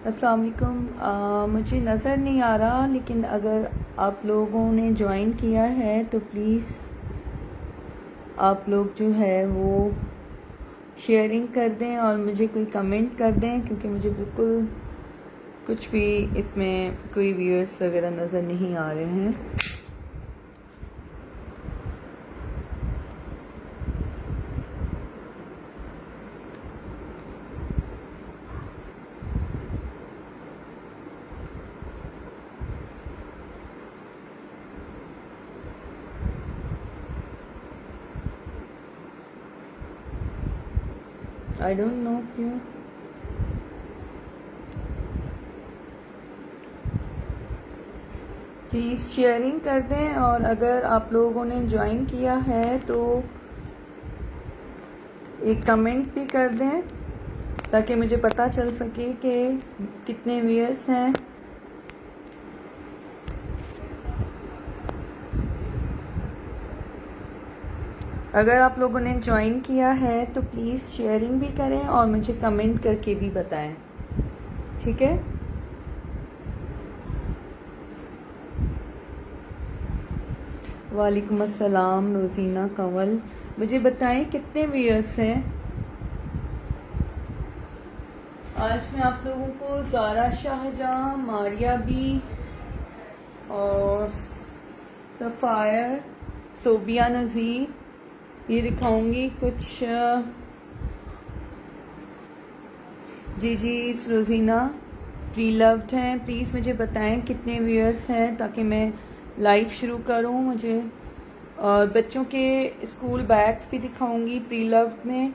अस्सलाम वालेकुम। मुझे नज़र नहीं आ रहा, लेकिन अगर आप लोगों ने ज्वाइन किया है तो प्लीज़ आप लोग जो है वो शेयरिंग कर दें और मुझे कोई कमेंट कर दें, क्योंकि मुझे बिल्कुल कुछ भी इसमें कोई व्यूअर्स वगैरह नज़र नहीं आ रहे हैं। आई डोंट नो क्यों। प्लीज़ शेयरिंग कर दें, और अगर आप लोगों ने ज्वाइन किया है तो एक कमेंट भी कर दें, ताकि मुझे पता चल सके कि कितने व्यूअर्स हैं। अगर आप लोगों ने ज्वाइन किया है तो प्लीज़ शेयरिंग भी करें और मुझे कमेंट करके भी बताएं, ठीक है। वालेकुम अस्सलाम रोज़ीना कंवल। मुझे बताएं कितने व्यूअर्स हैं। आज मैं आप लोगों को ज़ारा शाहजहां, मारिया बी और सफ़ायर, सोबिया नज़ीर ये दिखाऊंगी कुछ। जी रोज़ीना प्री लव्ड हैं। प्लीज़ मुझे बताएं कितने व्यूअर्स हैं, ताकि मैं लाइव शुरू करूं। मुझे और बच्चों के स्कूल बैग्स भी दिखाऊंगी प्री लव्ड में।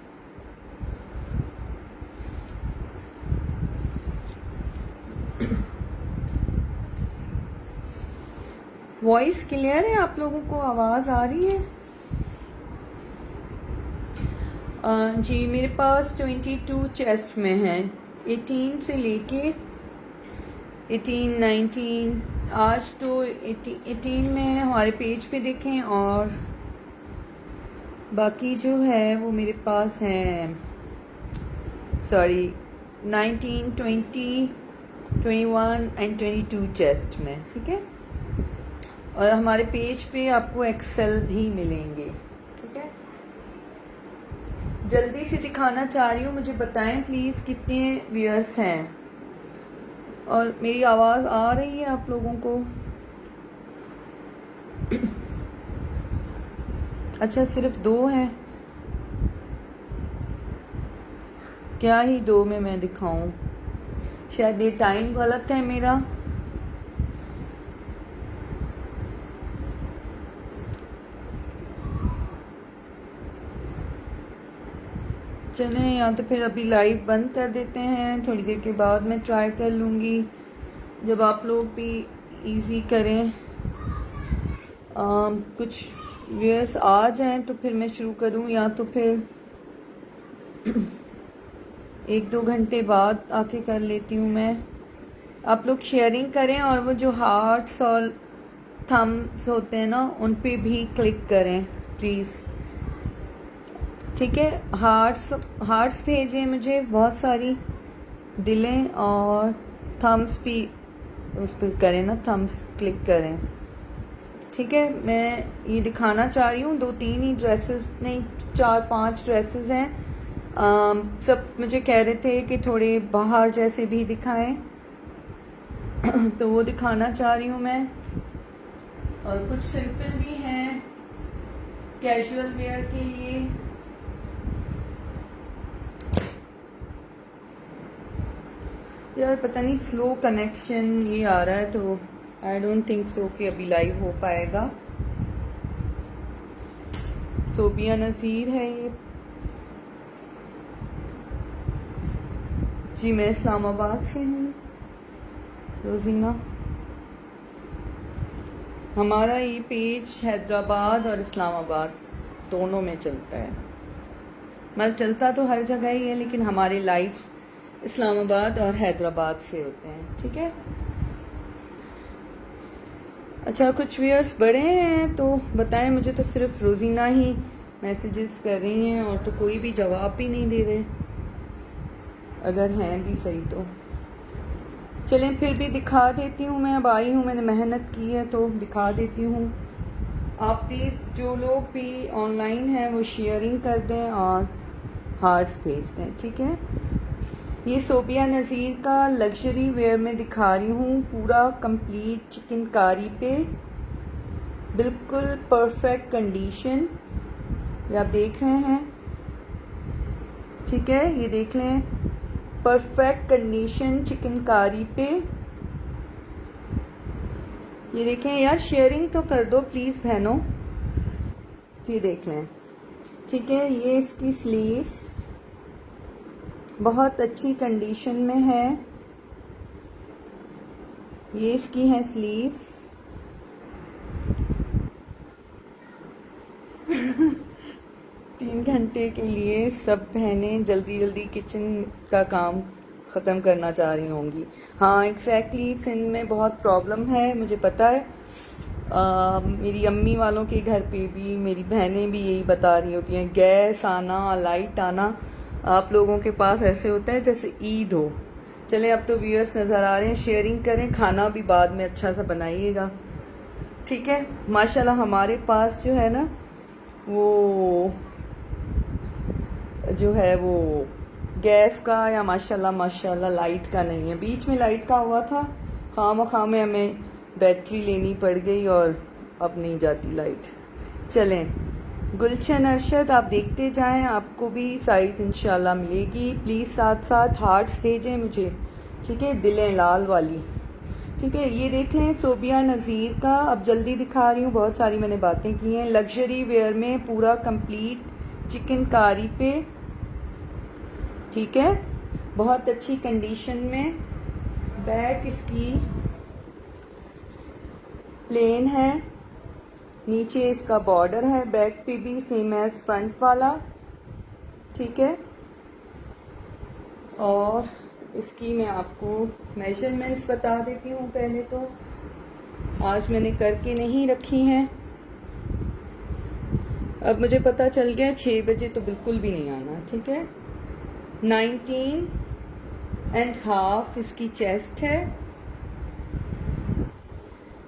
वॉइस क्लियर है? आप लोगों को आवाज़ आ रही है? जी मेरे पास 22 चेस्ट में हैं, 18 से लेके 18, 19। आज तो 18 में हमारे पेज पे देखें, और बाकी जो है वो मेरे पास हैं, सॉरी 19, 20, 21 एंड 22 चेस्ट में, ठीक है। और हमारे पेज पे आपको एक्सेल भी मिलेंगे, ठीक है। जल्दी से दिखाना चाह रही हूँ, मुझे बताएं प्लीज़ कितने व्यूअर्स हैं, और मेरी आवाज़ आ रही है आप लोगों को? अच्छा सिर्फ 2 हैं? क्या ही 2 में मैं दिखाऊं? शायद ये टाइम गलत है मेरा। चलें, या तो फिर अभी लाइव बंद कर देते हैं, थोड़ी देर के बाद मैं ट्राई कर लूँगी, जब आप लोग भी इजी करें। कुछ व्यूअर्स आ जाएं तो फिर मैं शुरू करूँ, या तो फिर 1-2 घंटे बाद आके कर लेती हूँ मैं। आप लोग शेयरिंग करें, और वो जो हार्ट्स और थम्स होते हैं ना, उन पे भी क्लिक करें प्लीज़, ठीक है। हार्ट्स भेजें मुझे बहुत सारी, दिलें, और थम्स भी उस पर करें ना, थम्स क्लिक करें, ठीक है। मैं ये दिखाना चाह रही हूँ, 2-3 ही ड्रेसेस नहीं, 4-5 ड्रेसेस हैं। सब मुझे कह रहे थे कि थोड़े बाहर जैसे भी दिखाएं, तो वो दिखाना चाह रही हूँ मैं। और कुछ सिंपल भी हैं कैजुअल वेयर के लिए। यार पता नहीं स्लो कनेक्शन ये आ रहा है, तो आई डोंट थिंक सो कि अभी लाइव हो पाएगा। सोबिया नज़ीर है ये। जी मैं इस्लामाबाद से हूँ रोजीना। हमारा ये पेज हैदराबाद और इस्लामाबाद दोनों में चलता है। मतलब चलता तो हर जगह ही है, लेकिन हमारे लाइव इस्लामाबाद और हैदराबाद से होते हैं। ठीक है। अच्छा, कुछ व्यूअर्स बड़े हैं तो बताएं। मुझे तो सिर्फ रोजीना ही मैसेजेस कर रही हैं और तो कोई भी जवाब भी नहीं दे रहे, अगर हैं भी सही तो। चलें फिर भी दिखा देती हूँ। मैं अब आई हूँ, मैंने मेहनत की है तो दिखा देती हूँ। आप प्लीज़ जो लोग भी ऑनलाइन हैं वो शेयरिंग कर दें और हार्ट्स भेज दें। ठीक है। ये सोबिया नज़ीर का लग्जरी वेयर में दिखा रही हूँ, पूरा कंप्लीट चिकनकारी पे, बिल्कुल परफेक्ट कंडीशन। ये आप देख रहे हैं। ठीक है, ये देख लें, परफेक्ट कंडीशन चिकनकारी पे। ये देखें यार, शेयरिंग तो कर दो प्लीज़ बहनों। ये देख लें। ठीक है, ये इसकी स्लीव्स बहुत अच्छी कंडीशन में है। ये इसकी है स्लीव्स। 3 घंटे के लिए सब बहनें जल्दी जल्दी किचन का काम ख़त्म करना चाह रही होंगी। हाँ एग्जैक्टली, सिंध में बहुत प्रॉब्लम है, मुझे पता है। मेरी अम्मी वालों के घर पे भी मेरी बहनें भी यही बता रही होती हैं, गैस आना, लाइट आना आप लोगों के पास ऐसे होता है जैसे ईद हो। चलें, अब तो व्यूअर्स नज़र आ रहे हैं, शेयरिंग करें, खाना भी बाद में अच्छा सा बनाइएगा। ठीक है। माशाल्लाह हमारे पास जो है ना वो जो है वो गैस का या माशाल्लाह लाइट का नहीं है। बीच में लाइट का हुआ था, खामखा में हमें बैटरी लेनी पड़ गई और अब नहीं जाती लाइट। चलें, गुलशन अरशद आप देखते जाएं, आपको भी साइज इंशाल्लाह मिलेगी। प्लीज़ साथ साथ हार्ट्स भेजें मुझे। ठीक है, दिलें लाल वाली। ठीक है, ये देख लें सोबिया नज़ीर का। अब जल्दी दिखा रही हूँ, बहुत सारी मैंने बातें की हैं। लग्जरी वेयर में पूरा कंप्लीट चिकनकारी पे। ठीक है, बहुत अच्छी कंडीशन में। बैक इसकी प्लेन है, नीचे इसका बॉर्डर है, बैक पे भी सेम एज फ्रंट वाला। ठीक है, और इसकी मैं आपको मेजरमेंट्स बता देती हूँ। पहले तो आज मैंने करके नहीं रखी हैं, अब मुझे पता चल गया 6 बजे तो बिल्कुल भी नहीं आना। ठीक है, 19.5 इसकी चेस्ट है,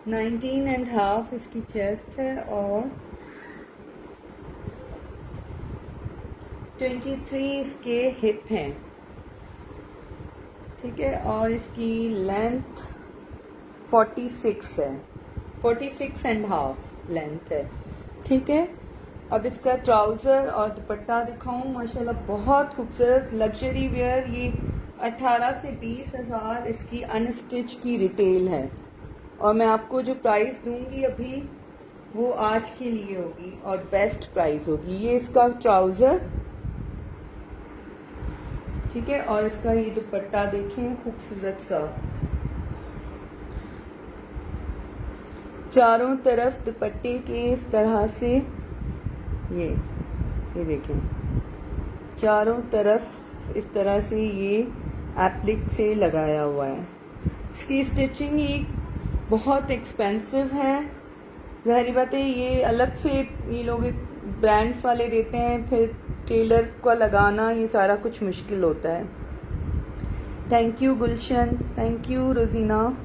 19.5 इसकी चेस्ट है और 23 इसके हिप हैं। ठीक है, और इसकी लेंथ 46 है, 46.5 लेंथ है। ठीक है, अब इसका ट्राउज़र और दुपट्टा दिखाऊं। माशाल्लाह बहुत खूबसूरत लग्जरी वेयर। ये 18 से 20 हज़ार इसकी अनस्टिच की रिटेल है, और मैं आपको जो प्राइस दूंगी अभी वो आज के लिए होगी और बेस्ट प्राइस होगी। ये इसका ट्राउज़र। ठीक है, और इसका ये दुपट्टा देखें, खूबसूरत सा, चारों तरफ दुपट्टे के इस तरह से ये देखें, चारों तरफ इस तरह से ये एप्लिक से लगाया हुआ है। इसकी स्टिचिंग ये बहुत एक्सपेंसिव है, ज़ाहिर बात है। ये अलग से ये लोग ब्रांड्स वाले देते हैं, फिर टेलर को लगाना ये सारा कुछ मुश्किल होता है। Thank you Gulshan, thank you Rozina.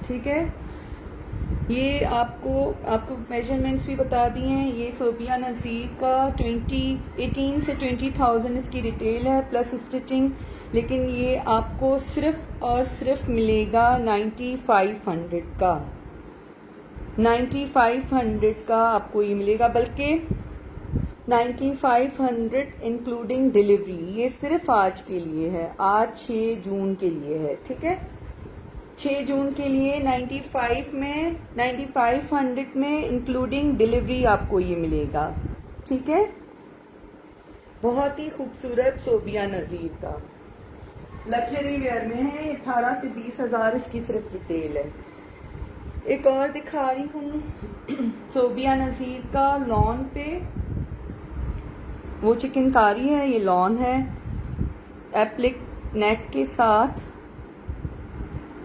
ठीक है, ये आपको मेजरमेंट्स भी बता दिए हैं। ये सोबिया नज़ीर का 18 से 20,000 इसकी रिटेल है प्लस स्टिचिंग, लेकिन ये आपको सिर्फ और सिर्फ मिलेगा 9500 का। 9500 का आपको ये मिलेगा, बल्कि 9500 इंक्लूडिंग डिलीवरी। ये सिर्फ आज के लिए है, आज 6 जून के लिए है। ठीक है, 6 जून के लिए 9500 में इंक्लूडिंग डिलीवरी आपको ये मिलेगा। ठीक है, बहुत ही खूबसूरत सोबिया नज़ीर का। लग्जरी वेयर में है। 18 से 20 हजार इसकी सिर्फ रिटेल है। एक और दिखा रही हूँ सोबिया नज़ीर का लॉन पे, वो चिकनकारी है, ये लॉन है एप्लिक नेक के साथ।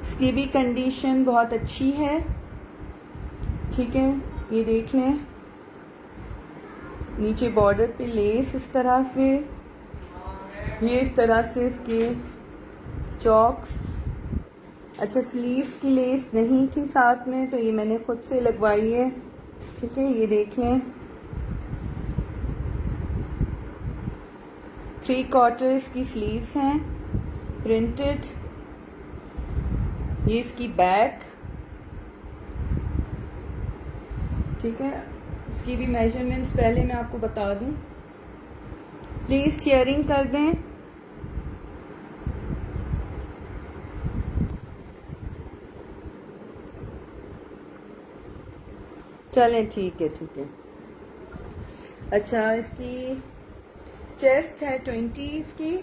इसकी भी कंडीशन बहुत अच्छी है, ठीक है। ये देख लें, नीचे बॉर्डर पे लेस इस तरह से, ये इस तरह से इसके चॉक्स। अच्छा, स्लीव्स की लेस नहीं थी साथ में, तो ये मैंने खुद से लगवाई है, ठीक है। ये देख लें, 3/4 इसकी स्लीव्स हैं प्रिंटेड। ये इसकी बैक, ठीक है। इसकी भी मेजरमेंट्स पहले मैं आपको बता दूं, प्लीज शेयरिंग कर दें। चलें, ठीक है, ठीक है। अच्छा, इसकी चेस्ट है 20 की,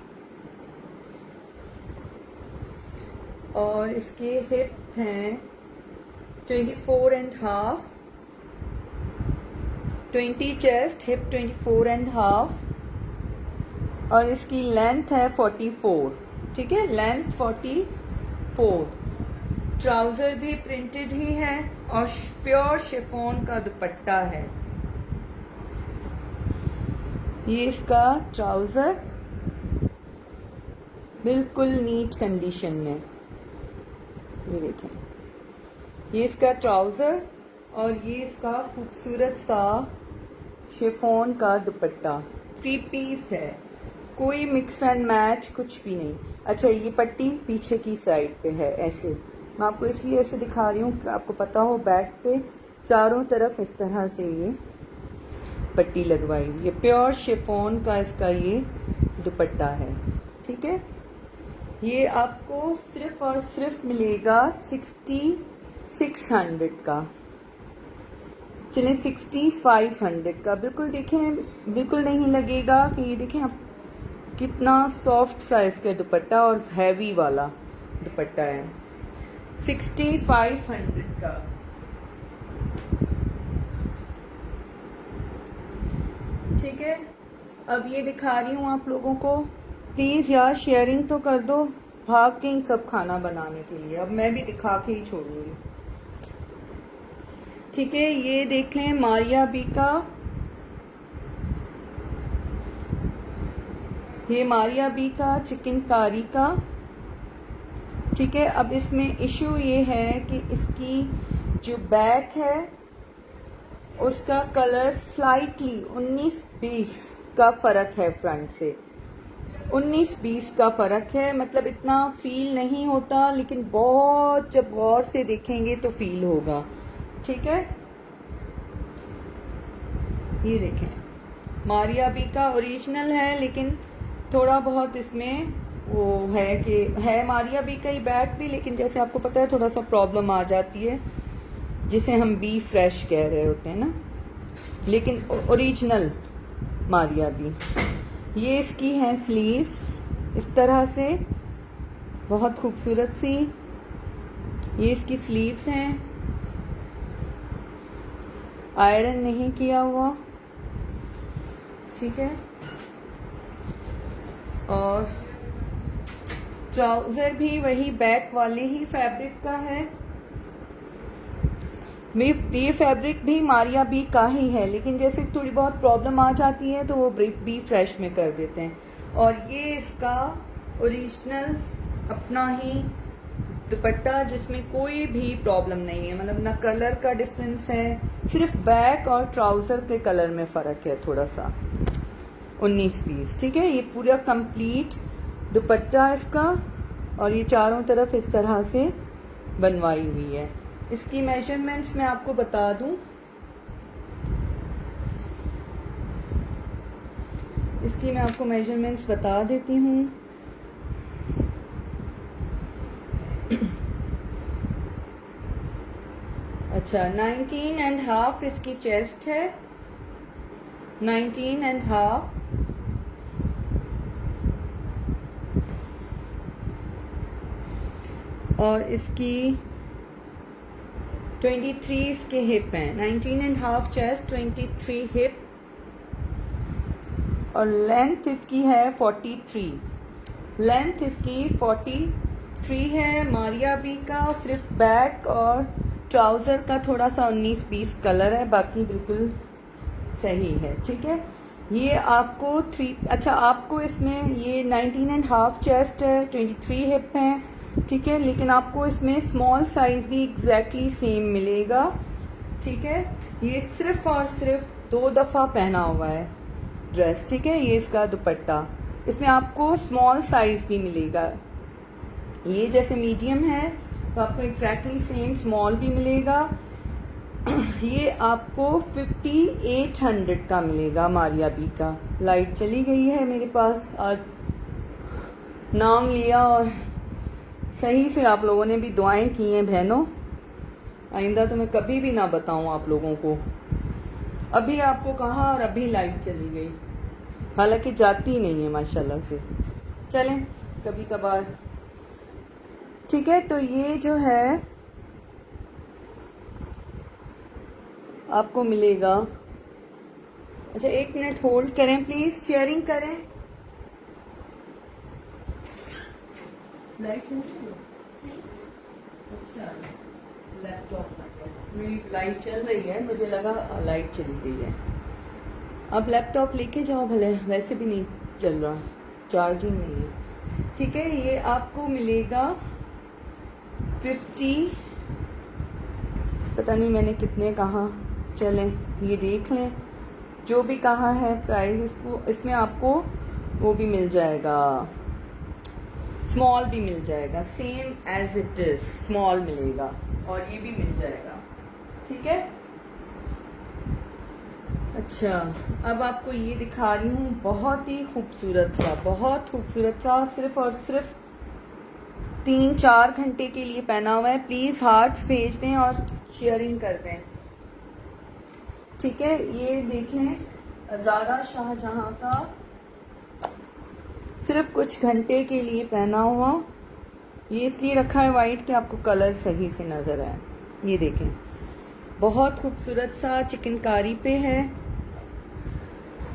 और इसके हिप हैं 24.5। 20 चेस्ट, हिप 24.5, और इसकी लेंथ है 44, ठीक है, लेंथ 44। ट्राउजर भी प्रिंटेड ही है और प्योर शिफॉन का दुपट्टा है। ये इसका ट्राउजर बिल्कुल नीट कंडीशन में, ये देखें, ये इसका ट्राउजर और ये इसका खूबसूरत सा शिफॉन का दुपट्टा। 3 पीस है, कोई मिक्स एंड मैच कुछ भी नहीं। अच्छा, ये पट्टी पीछे की साइड पे है, ऐसे मैं आपको इसलिए ऐसे दिखा रही हूँ कि आपको पता हो, बैक पे चारों तरफ इस तरह से ये पट्टी लगवाई हुई। ये प्योर शिफॉन का इसका ये दुपट्टा है, ठीक है। ये आपको सिर्फ और सिर्फ मिलेगा 6600 का, चलिए 6500 का। बिल्कुल देखें, बिल्कुल नहीं लगेगा कि ये देखें आप कितना सॉफ्ट साइज का दुपट्टा और हैवी वाला दुपट्टा है। 6500 का, ठीक है। अब ये दिखा रही हूँ आप लोगों को, प्लीज यार शेयरिंग तो कर दो, भाग के ही सब खाना बनाने के लिए। अब मैं भी दिखा के ही छोड़ूंगी, ठीक है। ये देख लें, मारिया बी का, ये मारिया बी का चिकनकारी का, ठीक है। अब इसमें इशू ये है कि इसकी जो बैक है उसका कलर स्लाइटली 19-20 का फर्क है, फ्रंट से 19-20 का फर्क है। मतलब इतना फील नहीं होता, लेकिन बहुत जब गौर से देखेंगे तो फील होगा, ठीक है। ये देखें, मारिया बी का ओरिजिनल है, लेकिन थोड़ा बहुत इसमें वो है कि है मारिया बी का ही बैक भी, लेकिन जैसे आपको पता है थोड़ा सा प्रॉब्लम आ जाती है, जिसे हम बी फ्रेश कह रहे होते हैं ना, लेकिन ओरिजिनल मारिया बी। ये इसकी है स्लीव्स इस तरह से, बहुत खूबसूरत सी ये इसकी स्लीव्स हैं, आयरन नहीं किया हुआ, ठीक है। और ट्राउजर भी वही बैक वाले ही फैब्रिक का है। ये फैब्रिक भी मारिया बी का ही है, लेकिन जैसे थोड़ी बहुत प्रॉब्लम आ जाती है तो वो बी फ्रेश में कर देते हैं। और ये इसका ओरिजिनल अपना ही दुपट्टा, जिसमें कोई भी प्रॉब्लम नहीं है, मतलब ना कलर का डिफरेंस है, सिर्फ बैक और ट्राउजर के कलर में फर्क है थोड़ा सा। 19-20, ठीक है। ये पूरा कंप्लीट दुपट्टा इसका, और ये चारों तरफ इस तरह से बनवाई हुई है। इसकी मेजरमेंट्स मैं आपको बता दूं, इसकी मैं आपको मेजरमेंट्स बता देती हूँ। अच्छा, 19.5 इसकी चेस्ट है, 19.5। और इसकी 23 इसके हिप हैं, 19.5 चेस्ट, 23 हिप, और लेंथ इसकी है 43, लेंथ इसकी 43 है। मारिया बी का सिर्फ बैक और ट्राउज़र का थोड़ा सा 19-20 कलर है, बाकी बिल्कुल सही है। ठीक है, ये आपको आपको इसमें ये 19.5 चेस्ट है, 23 हिप है। ठीक है, लेकिन आपको इसमें स्मॉल साइज भी एग्जैक्टली सेम मिलेगा। ठीक है, ये सिर्फ और सिर्फ 2 दफ़ा पहना हुआ है ड्रेस। ठीक है, ये इसका दुपट्टा, इसमें आपको स्मॉल साइज भी मिलेगा। ये जैसे मीडियम है तो आपको एग्जैक्टली सेम स्मॉल भी मिलेगा। ये आपको 5800 का मिलेगा मारिया बी का। लाइट चली गई है मेरे पास, आज नाम लिया और सही से आप लोगों ने भी दुआएं की हैं बहनों। आइंदा तो मैं कभी भी ना बताऊं आप लोगों को। अभी आपको कहा और अभी लाइट चली गई, हालांकि जाती नहीं है माशाल्लाह से। चलें कभी कभार। ठीक है, तो ये जो है आपको मिलेगा। अच्छा 1 मिनट होल्ड करें प्लीज, शेयरिंग करें। लाइट अच्छा लैपटॉप मेरी लाइट चल रही है, मुझे लगा लाइट चली गई है। अब लैपटॉप लेके जाओ भले, वैसे भी नहीं चल रहा, चार्जिंग नहीं है। ठीक है, ये आपको मिलेगा 50, पता नहीं मैंने कितने कहा, चलें ये देख लें जो भी कहा है प्राइस। इसको इसमें आपको वो भी मिल जाएगा, स्मॉल भी मिल जाएगा, same as it is small मिलेगा, और ये भी मिल जाएगा। ठीक है, अच्छा अब आपको ये दिखा रही हूँ, बहुत ही खूबसूरत सा, बहुत खूबसूरत सा, सिर्फ और सिर्फ 3-4 घंटे के लिए पहना हुआ है। प्लीज हार्ट्स भेज दें और शेयरिंग कर दें। ठीक है, ये देखें ज़ारा शाहजहां का, सिर्फ कुछ घंटे के लिए पहना हुआ। ये इसलिए रखा है वाइट कि आपको कलर सही से नजर आए। ये देखें बहुत खूबसूरत सा चिकनकारी पे है।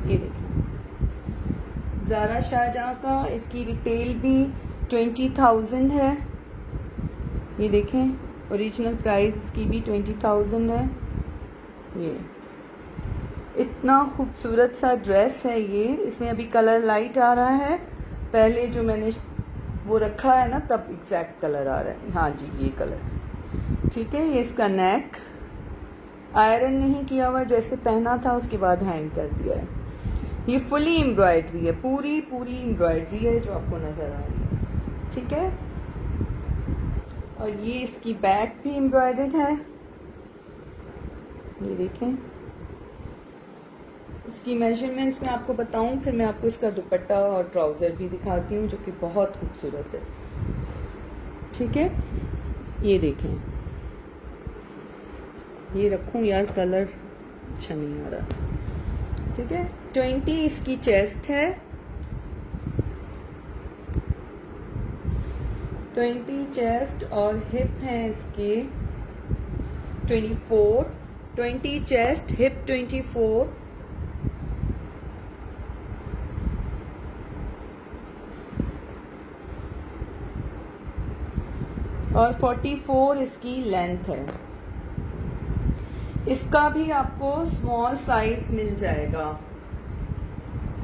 ये देखें ज़ारा शाहजहां का, इसकी रिटेल भी 20,000 है। ये देखें ओरिजिनल प्राइस इसकी भी 20,000 है। ये इतना खूबसूरत सा ड्रेस है ये। इसमें अभी कलर लाइट आ रहा है, पहले जो मैंने वो रखा है ना तब एग्जैक्ट कलर आ रहा है। हाँ जी ये कलर। ठीक है, ये इसका नेक आयरन नहीं किया हुआ, जैसे पहना था उसके बाद हैंग कर दिया है। ये फुली एम्ब्रॉयडरी है, पूरी एम्ब्रॉयडरी है जो आपको नजर आ रही है। ठीक है, और ये इसकी बैक भी एम्ब्रॉयडर्ड है। ये देखें, इसकी मेजरमेंट्स मैं आपको बताऊं, फिर मैं आपको इसका दुपट्टा और ट्राउजर भी दिखाती हूँ जो कि बहुत खूबसूरत है। ठीक है, ये देखें, ये रखूं यार, कलर अच्छा नहीं आ रहा। ठीक है, 20 इसकी चेस्ट है, 20 चेस्ट, और हिप है इसके 24, 20 चेस्ट, हिप 24, और 44 इसकी लेंथ है। इसका भी आपको स्मॉल साइज मिल जाएगा,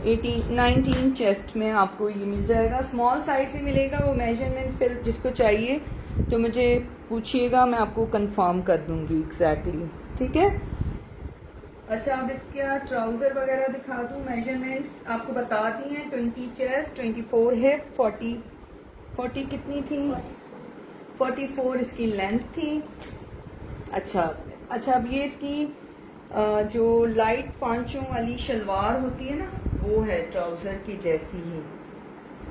19 चेस्ट में आपको ये मिल जाएगा। स्मॉल साइज भी मिलेगा, वो मेजरमेंट फिर जिसको चाहिए तो मुझे पूछिएगा, मैं आपको कंफर्म कर दूंगी एग्जैक्टली। ठीक है, अच्छा अब इसका ट्राउजर वगैरह दिखा दूं। मेजरमेंट्स आपको बता दी हैं, 20 चेस्ट, 24 हिप, 40 कितनी थी, 44 इसकी लेंथ थी। अच्छा अब ये इसकी जो लाइट पांचों वाली शलवार होती है ना, वो है ट्राउजर की जैसी ही।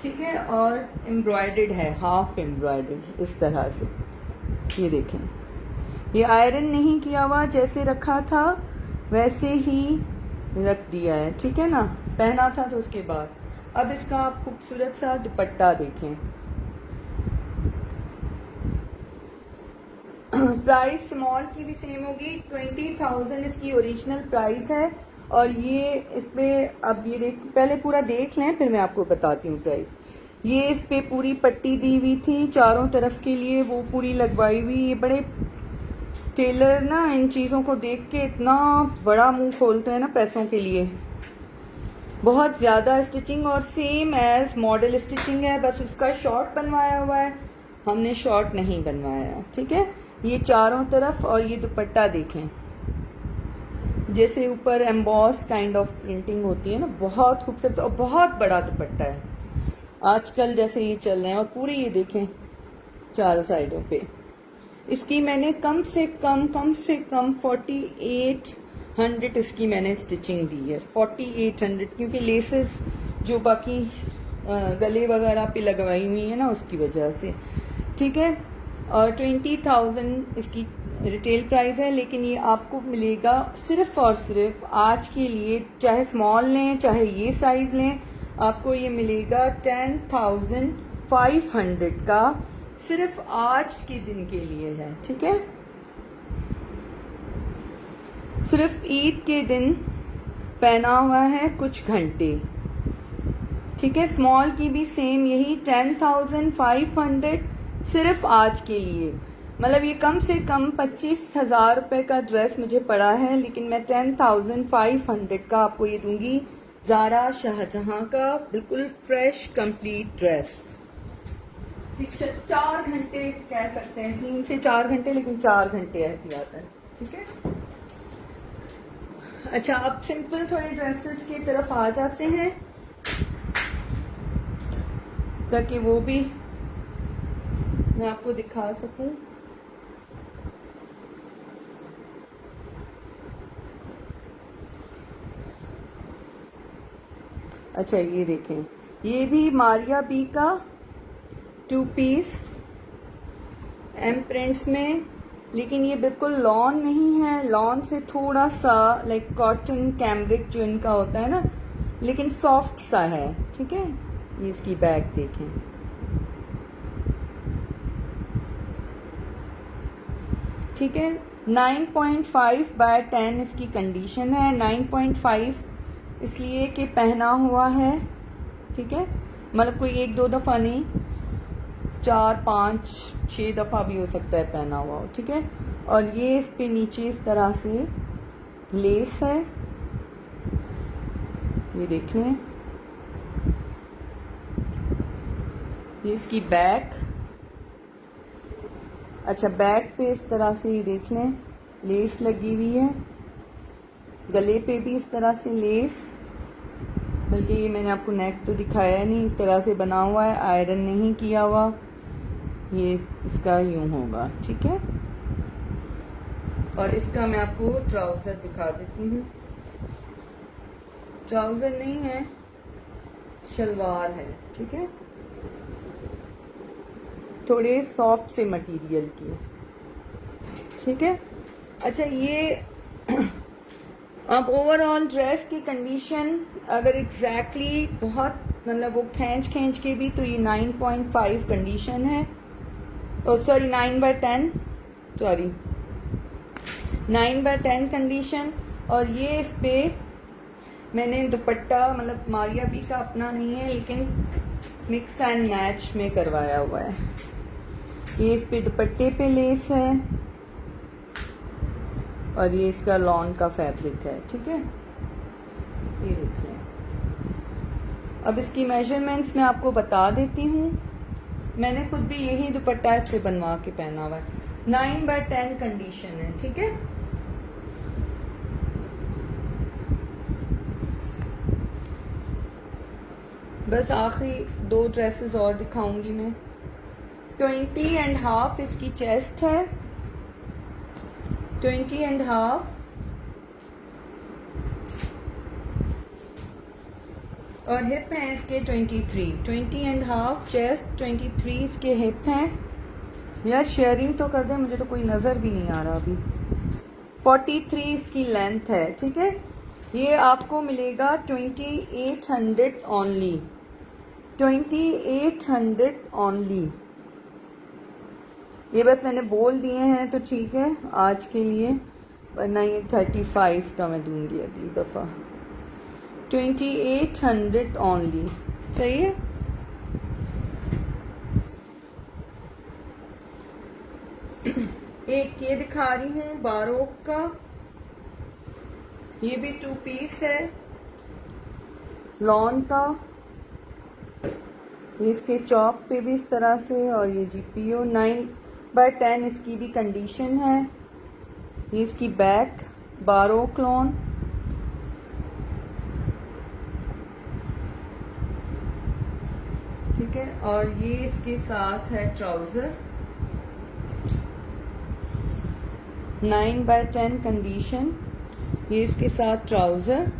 ठीक है, और एम्ब्रॉयडर्ड है, हाफ एम्ब्रॉयडर्ड इस तरह से। ये देखें, ये आयरन नहीं किया हुआ, जैसे रखा था वैसे ही रख दिया है। ठीक है ना, पहना था तो उसके बाद। अब इसका आप खूबसूरत सा दुपट्टा देखें, प्राइस स्मॉल की भी सेम होगी, 20,000 इसकी ओरिजिनल प्राइस है। और ये इस पे अब ये पहले पूरा देख लें फिर मैं आपको बताती हूँ प्राइस। ये इस पे पूरी पट्टी दी हुई थी चारों तरफ के लिए, वो पूरी लगवाई हुई। ये बड़े टेलर ना इन चीज़ों को देख के इतना बड़ा मुंह खोलते हैं ना पैसों के लिए, बहुत ज़्यादा स्टिचिंग और सेम एज मॉडल स्टिचिंग है, बस उसका शॉर्ट बनवाया हुआ है, हमने शॉर्ट नहीं बनवाया। ठीक है, ये चारों तरफ। और ये दुपट्टा देखें, जैसे ऊपर एम्बॉस काइंड ऑफ प्रिंटिंग होती है ना, बहुत खूबसूरत और बहुत बड़ा दुपट्टा है आजकल जैसे ये चल रहे हैं। और पूरी ये देखें चारों साइडों पे। इसकी मैंने कम से कम 4800 इसकी मैंने स्टिचिंग दी है, 4800, क्योंकि लेसेस जो बाकी गले वगैरह पे लगवाई हुई है ना उसकी वजह से। ठीक है, और 20,000 इसकी रिटेल प्राइस है, लेकिन ये आपको मिलेगा सिर्फ और सिर्फ आज के लिए, चाहे स्मॉल लें चाहे ये साइज लें, आपको ये मिलेगा 10,500 का, सिर्फ आज के दिन के लिए है। ठीक है, सिर्फ ईद के दिन पहना हुआ है कुछ घंटे। ठीक है, स्मॉल की भी सेम यही 10,500 सिर्फ आज के लिए। मतलब ये कम से कम 25,000 रुपए का ड्रेस मुझे पड़ा है, लेकिन मैं 10,500 का आपको ये दूंगी। ज़ारा शाहजहां का बिल्कुल फ्रेश कंप्लीट ड्रेस। 4 घंटे कह सकते हैं, 3 से 4 घंटे, लेकिन 4 घंटे एहतियातन। ठीक है, अच्छा अब सिंपल थोड़े ड्रेसेस की तरफ आ जाते हैं ताकि वो भी मैं आपको दिखा सकूं। अच्छा ये देखें, ये भी मारिया बी का 2 पीस एम प्रिंट्स में, लेकिन ये बिल्कुल लॉन नहीं है, लॉन से थोड़ा सा लाइक कॉटन कैम्ब्रिक जो इनका होता है ना, लेकिन सॉफ्ट सा है। ठीक है, ये इसकी बैक देखें। ठीक है, 9.5/10 इसकी कंडीशन है। 9.5 इसलिए कि पहना हुआ है। ठीक है, मतलब कोई 1-2 दफ़ा नहीं, 4-5-6 दफ़ा भी हो सकता है पहना हुआ हो। ठीक है, और ये इस पे नीचे इस तरह से लेस है, ये देख लें। ये इसकी बैक, अच्छा बैक पे इस तरह से ये देख लें लेस लगी हुई है, गले पे भी इस तरह से लेस, बल्कि ये मैंने आपको नेक तो दिखाया नहीं, इस तरह से बना हुआ है, आयरन नहीं किया हुआ, ये इसका यूं होगा। ठीक है, और इसका मैं आपको ट्राउजर दिखा देती हूँ। ट्राउजर नहीं है, शलवार है। ठीक है, थोड़े सॉफ्ट से मटेरियल की। ठीक है, अच्छा ये अब ओवरऑल ड्रेस की कंडीशन अगर एग्जैक्टली बहुत मतलब वो खींच के भी, तो ये 9.5 कंडीशन है, सॉरी 9/10, सॉरी 9/10 कंडीशन। और ये इस पे मैंने दुपट्टा मतलब मारिया बी का अपना नहीं है, लेकिन मिक्स एंड मैच में करवाया हुआ है। ये इस पे दुपट्टे पे लेस है और ये इसका लॉन का फैब्रिक है। ठीक है, ये देख लें। अब इसकी मेजरमेंट्स मैं आपको बता देती हूँ, मैंने खुद भी यही दुपट्टा इस पे बनवा के पहना हुआ है। 9/10 कंडीशन है। ठीक है, बस आखिरी 2 ड्रेसेस और दिखाऊंगी मैं। 20.5 इसकी चेस्ट है, 20.5, और हिप हैं इसके 23। 20.5 चेस्ट, 23 इसके हिप हैं। यार शेयरिंग तो कर दें, मुझे तो कोई नज़र भी नहीं आ रहा अभी। 43 इसकी लेंथ है। ठीक है, ये आपको मिलेगा 2800 ओनली, 2800 ओनली। ये बस मैंने बोल दिए हैं तो ठीक है आज के लिए, वरना ये 35 का मैं दूंगी अगली दफ़ा। 2800 ओनली, सही है। एक ये दिखा रही हूँ बारोक का, ये भी 2 पीस है लॉन का। इसके चौक पे भी इस तरह से, और ये GPO 9x10 इसकी भी कंडीशन है। ये इसकी बैक बारोक लॉन, ठीक है। और ये इसके साथ है ट्राउजर 9x10 कंडीशन। ये इसके साथ ट्राउजर,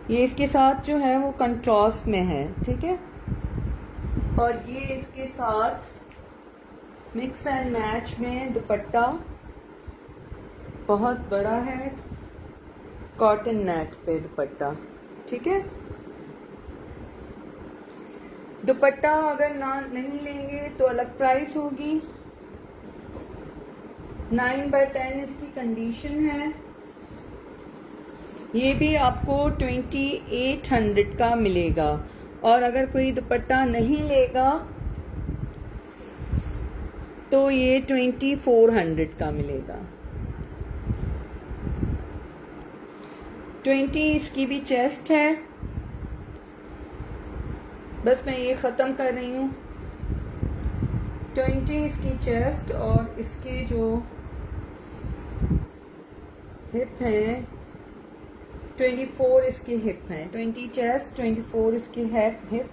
ये इसके साथ जो है वो कंट्रास्ट में है, ठीक है। और ये इसके साथ मिक्स एंड मैच में दुपट्टा बहुत बड़ा है, कॉटन नेट पे दुपट्टा, ठीक है। दुपट्टा अगर ना नहीं लेंगे तो अलग प्राइस होगी। 9x10 इसकी कंडीशन है। ये भी आपको 2800 का मिलेगा। और अगर कोई दुपट्टा नहीं लेगा तो ये 2400 का मिलेगा। 20 इसकी भी चेस्ट है। बस मैं ये ख़त्म कर रही हूँ। 20 इसकी चेस्ट और इसके जो हिप हैं 24 इसकी हिप हैं। 20 चेस्ट, 24 इसकी हिप,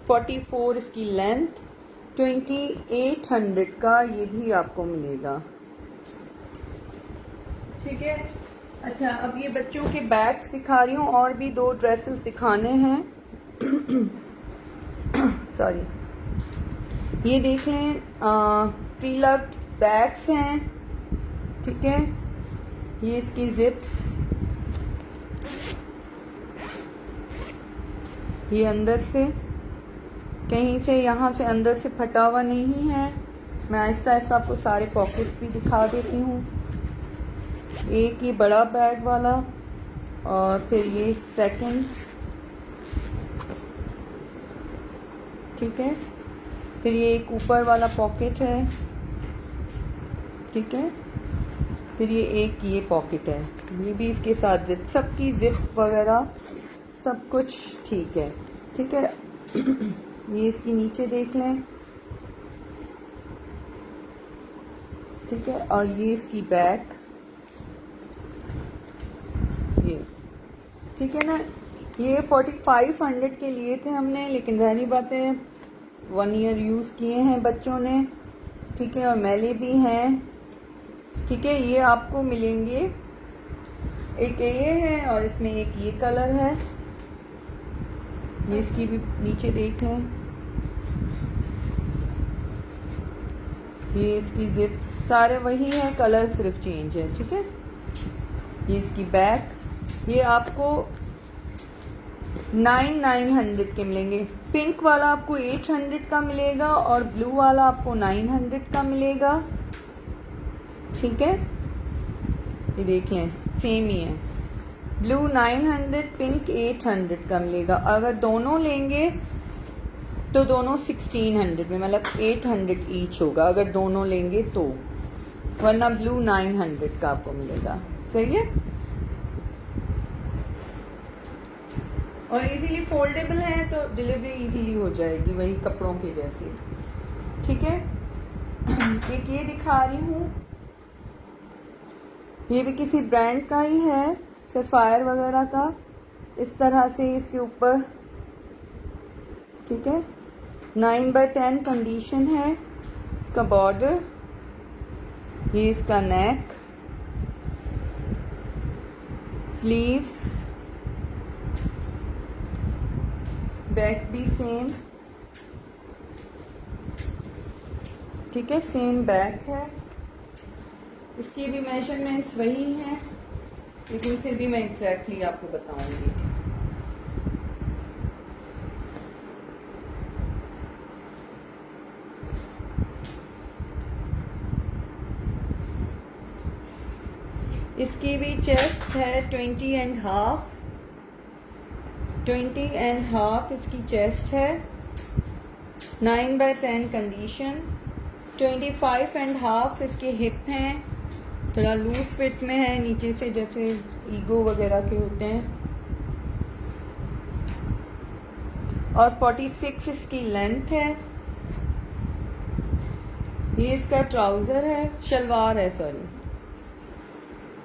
44 इसकी लेंथ। 2800 का ये भी आपको मिलेगा, ठीक है। अच्छा, अब ये बच्चों के बैग्स दिखा रही हूँ, और भी 2 ड्रेसेस दिखाने हैं। सॉरी, ये देख लें, प्री लव्ड बैग्स हैं, ठीक है। ये इसकी जिप्स, ये अंदर से कहीं से, यहाँ से अंदर से फटा हुआ नहीं है। मैं आहिस्ता आहिस्ता आपको सारे पॉकेट्स भी दिखा देती हूँ। एक ये बड़ा बैग वाला, और फिर ये सेकंड, ठीक है। फिर ये एक ऊपर वाला पॉकेट है, ठीक है। फिर ये एक ये पॉकेट है, ये भी इसके साथ जिप, सबकी जिप वगैरह सब कुछ ठीक है, ठीक है। ये इसकी नीचे देख लें, ठीक है। और ये इसकी बैक, ये ठीक है ना। ये 4500 के लिए थे हमने, लेकिन जाहिर बात है 1 ईयर यूज़ किए हैं बच्चों ने, ठीक है। और मैले भी हैं, ठीक है। ये आपको मिलेंगे, एक ये है और इसमें एक ये कलर है। ये इसकी भी नीचे देख लें, ये इसकी जिप सारे वही है, कलर सिर्फ चेंज है, ठीक है। ये इसकी बैक, ये आपको 900 के मिलेंगे। पिंक वाला आपको 800 का मिलेगा और ब्लू वाला आपको 900 का मिलेगा, ठीक है। ये देख लें, सेम ही है। ब्लू 900, पिंक 800 का मिलेगा। अगर दोनों लेंगे तो दोनों 1600 में, मतलब 800 ईच होगा अगर दोनों लेंगे तो, वरना ब्लू 900 का आपको मिलेगा, सही है। और इजीली फोल्डेबल है तो डिलीवरी इजीली हो जाएगी, वही कपड़ों के जैसी, ठीक है। एक ये दिखा रही हूँ, ये भी किसी ब्रांड का ही है, सफायर वगैरह का, इस तरह से इसके ऊपर, ठीक है। 9x10 कंडीशन है। इसका बॉर्डर, ये इसका नेक, स्लीव्स, बैक भी सेम, ठीक है, सेम बैक है। इसकी भी मेजरमेंट्स वही हैं, लेकिन फिर भी मैं एग्जैक्टली आपको बताऊंगी। इसकी भी चेस्ट है 20.5, 20.5 इसकी चेस्ट है, 9/10 कंडीशन, 25.5 इसके हिप हैं, थोड़ा लूज फिट में है नीचे से, जैसे ईगो वगैरह के होते हैं, और 46 इसकी लेंथ है। ये इसका ट्राउज़र है, शलवार है, सॉरी,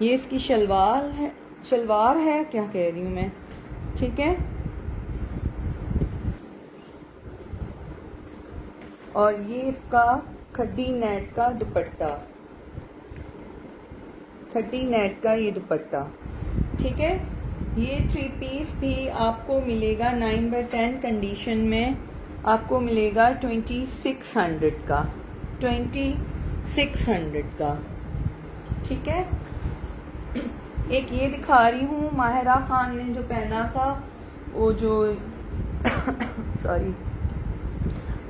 ये इसकी शलवार है, क्या कह रही हूँ मैं, ठीक है। और ये इसका खड्डी नेट का दुपट्टा, खड्डी नेट का ये दुपट्टा, ठीक है। ये 3 पीस भी आपको मिलेगा 9/10 कंडीशन में, आपको मिलेगा 2600 का, 2600 का, ठीक है। एक ये दिखा रही हूँ, माहिरा खान ने जो पहना था, वो जो सॉरी,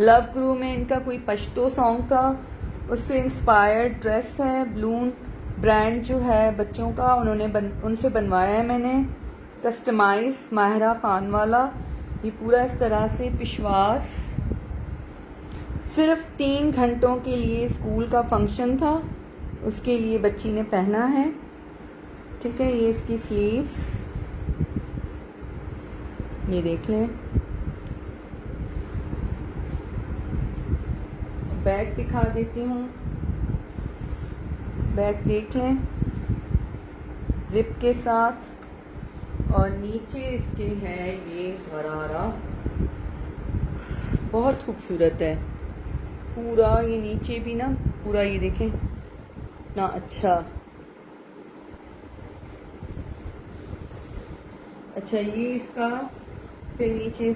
लव गुरु में इनका कोई पश्तो सॉन्ग था, उससे इंस्पायर्ड ड्रेस है। ब्लून ब्रांड जो है बच्चों का, उन्होंने उनसे बनवाया है मैंने, कस्टमाइज माहिरा खान वाला। ये पूरा इस तरह से पिशवास, सिर्फ 3 घंटों के लिए स्कूल का फंक्शन था, उसके लिए बच्ची ने पहना है, ठीक है। ये इसकी स्लीव्स, ये देख लें। बैक दिखा देती हूँ, बैक देख लें, जिप के साथ, और नीचे इसके है ये गरारा, बहुत खूबसूरत है पूरा। ये नीचे भी ना पूरा, ये देखें ना, अच्छा ये इसका फिर नीचे